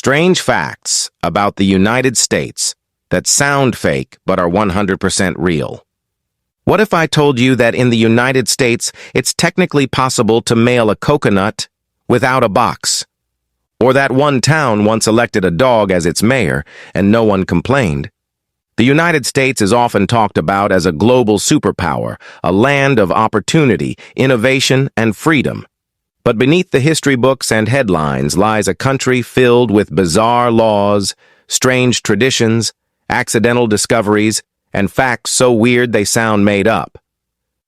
Strange facts about the United States that sound fake but are 100% real. What if I told you that in the United States it's technically possible to mail a coconut without a box? Or that one town once elected a dog as its mayor and no one complained? The United States is often talked about as a global superpower, a land of opportunity, innovation, and freedom. But beneath the history books and headlines lies a country filled with bizarre laws, strange traditions, accidental discoveries, and facts so weird they sound made up.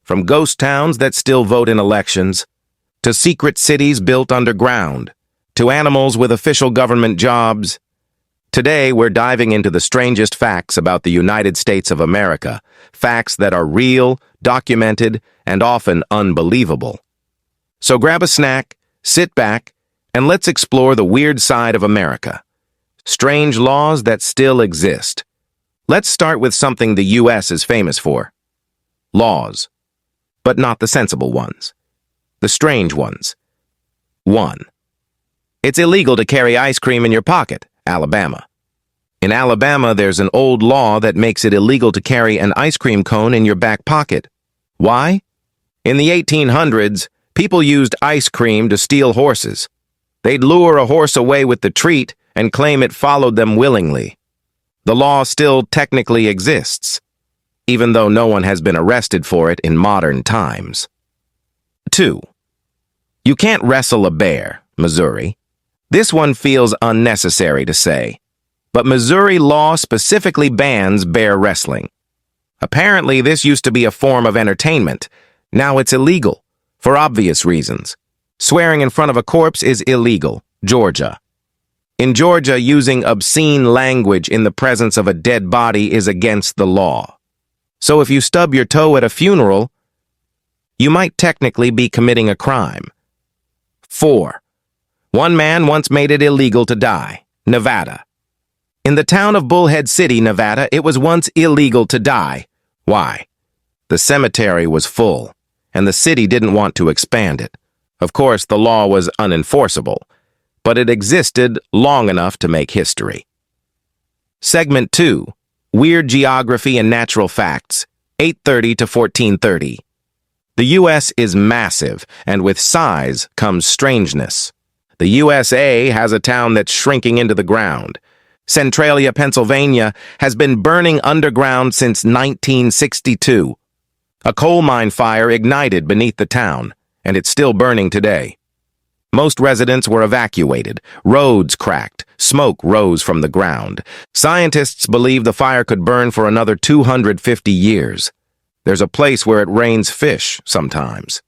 From ghost towns that still vote in elections, to secret cities built underground, to animals with official government jobs. Today, we're diving into the strangest facts about the United States of America, facts that are real, documented, and often unbelievable. So grab a snack, sit back, and let's explore the weird side of America. Strange laws that still exist. Let's start with something the U.S. is famous for. Laws. But not the sensible ones. The strange ones. 1. It's illegal to carry ice cream in your pocket, Alabama. In Alabama, there's an old law that makes it illegal to carry an ice cream cone in your back pocket. Why? In the 1800s, people used ice cream to steal horses. They'd lure a horse away with the treat and claim it followed them willingly. The law still technically exists, even though no one has been arrested for it in modern times. 2. You can't wrestle a bear, Missouri. This one feels unnecessary to say, but Missouri law specifically bans bear wrestling. Apparently, this used to be a form of entertainment. Now it's illegal, for obvious reasons. Swearing in front of a corpse is illegal, Georgia. In Georgia, using obscene language in the presence of a dead body is against the law. So if you stub your toe at a funeral, you might technically be committing a crime. 4. One man once made it illegal to die, Nevada. In the town of Bullhead City, Nevada, it was once illegal to die. Why? The cemetery was full, and the city didn't want to expand it. Of course, the law was unenforceable, but it existed long enough to make history. Segment 2. Weird Geography and Natural Facts, 830 to 1430. The U.S. is massive, and with size comes strangeness. The USA has a town that's shrinking into the ground. Centralia, Pennsylvania, has been burning underground since 1962. A coal mine fire ignited beneath the town, and it's still burning today. Most residents were evacuated. Roads cracked. Smoke rose from the ground. Scientists believe the fire could burn for another 250 years. There's a place where it rains fish sometimes.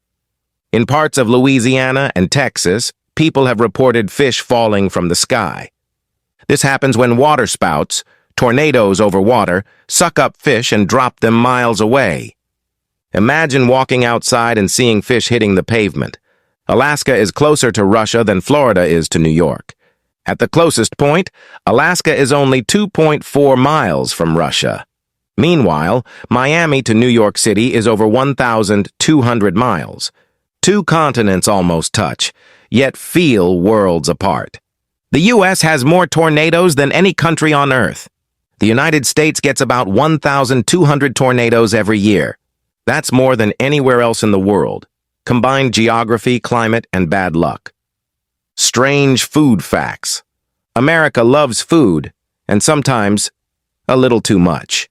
In parts of Louisiana and Texas, people have reported fish falling from the sky. This happens when waterspouts, tornadoes over water, suck up fish and drop them miles away. Imagine walking outside and seeing fish hitting the pavement. Alaska is closer to Russia than Florida is to New York. At the closest point, Alaska is only 2.4 miles from Russia. Meanwhile, Miami to New York City is over 1,200 miles. 2 continents almost touch, yet feel worlds apart. The U.S. has more tornadoes than any country on Earth. The United States gets about 1,200 tornadoes every year. That's more than anywhere else in the world. Combined geography, climate, and bad luck. Strange food facts. America loves food, and sometimes a little too much.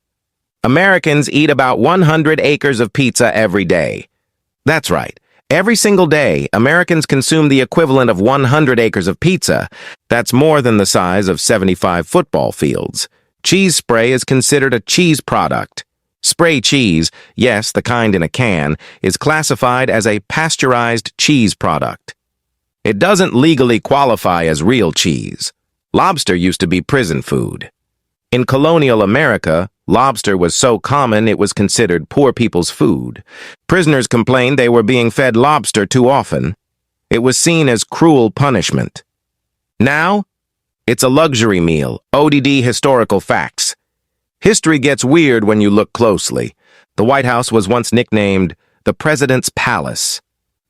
Americans eat about 100 acres of pizza every day. That's right. Every single day, Americans consume the equivalent of 100 acres of pizza. That's more than the size of 75 football fields. Cheese spray is considered a cheese product. Spray cheese, yes, the kind in a can, is classified as a pasteurized cheese product. It doesn't legally qualify as real cheese. Lobster used to be prison food. In colonial America, lobster was so common it was considered poor people's food. Prisoners complained they were being fed lobster too often. It was seen as cruel punishment. Now, it's a luxury meal. ODD historical facts. History gets weird when you look closely. The White House was once nicknamed the President's Palace.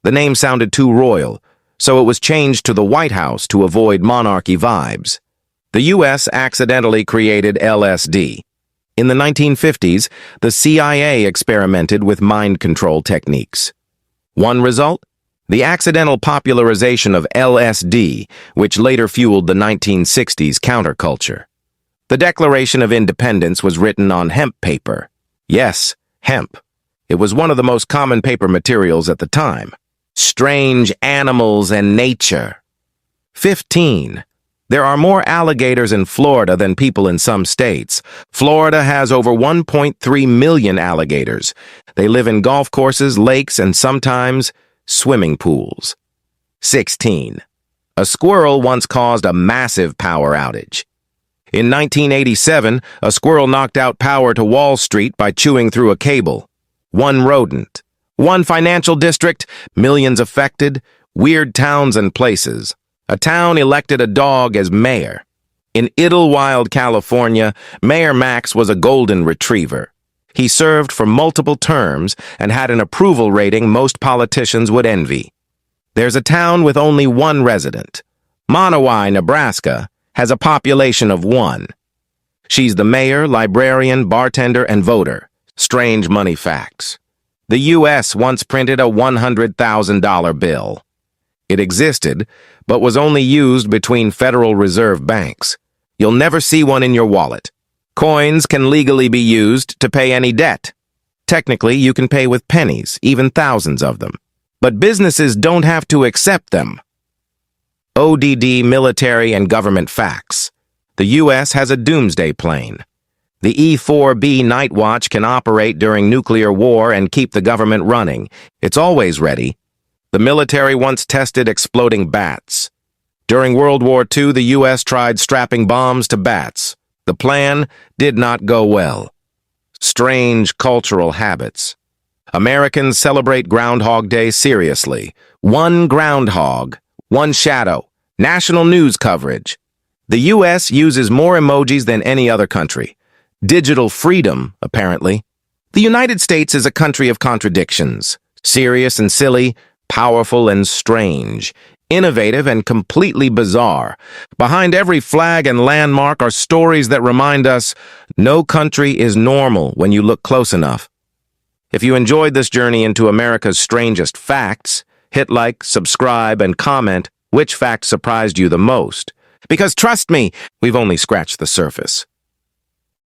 The name sounded too royal, so it was changed to the White House to avoid monarchy vibes. The U.S. accidentally created LSD. In the 1950s, the CIA experimented with mind control techniques. One result? The accidental popularization of LSD, which later fueled the 1960s counterculture. The Declaration of Independence was written on hemp paper. Yes, hemp. It was one of the most common paper materials at the time. Strange animals and nature. 15. There are more alligators in Florida than people in some states. Florida has over 1.3 million alligators. They live in golf courses, lakes, and sometimes swimming pools. 16. A squirrel once caused a massive power outage. In 1987, a squirrel knocked out power to Wall Street by chewing through a cable. One rodent. One financial district, millions affected, weird towns and places. A town elected a dog as mayor. In Idlewild, California, Mayor Max was a golden retriever. He served for multiple terms and had an approval rating most politicians would envy. There's a town with only one resident. Monowai, Nebraska, has a population of 1. She's the mayor, librarian, bartender, and voter. Strange money facts. The U.S. once printed a $100,000 bill. It existed, but was only used between Federal Reserve banks. You'll never see one in your wallet. Coins can legally be used to pay any debt. Technically, you can pay with pennies, even thousands of them. But businesses don't have to accept them. ODD military and government facts. The U.S. has a doomsday plane. The E-4B Night Watch can operate during nuclear war and keep the government running. It's always ready. The military once tested exploding bats. During World War II, the U.S. tried strapping bombs to bats. The plan did not go well. Strange cultural habits. Americans celebrate Groundhog Day seriously. One groundhog, one shadow, national news coverage. The U.S. uses more emojis than any other country. Digital freedom, apparently. The United States is a country of contradictions. Serious and silly, powerful and strange, innovative and completely bizarre. Behind every flag and landmark are stories that remind us no country is normal when you look close enough. If you enjoyed this journey into America's strangest facts, hit like, subscribe, and comment which fact surprised you the most. Because trust me, we've only scratched the surface.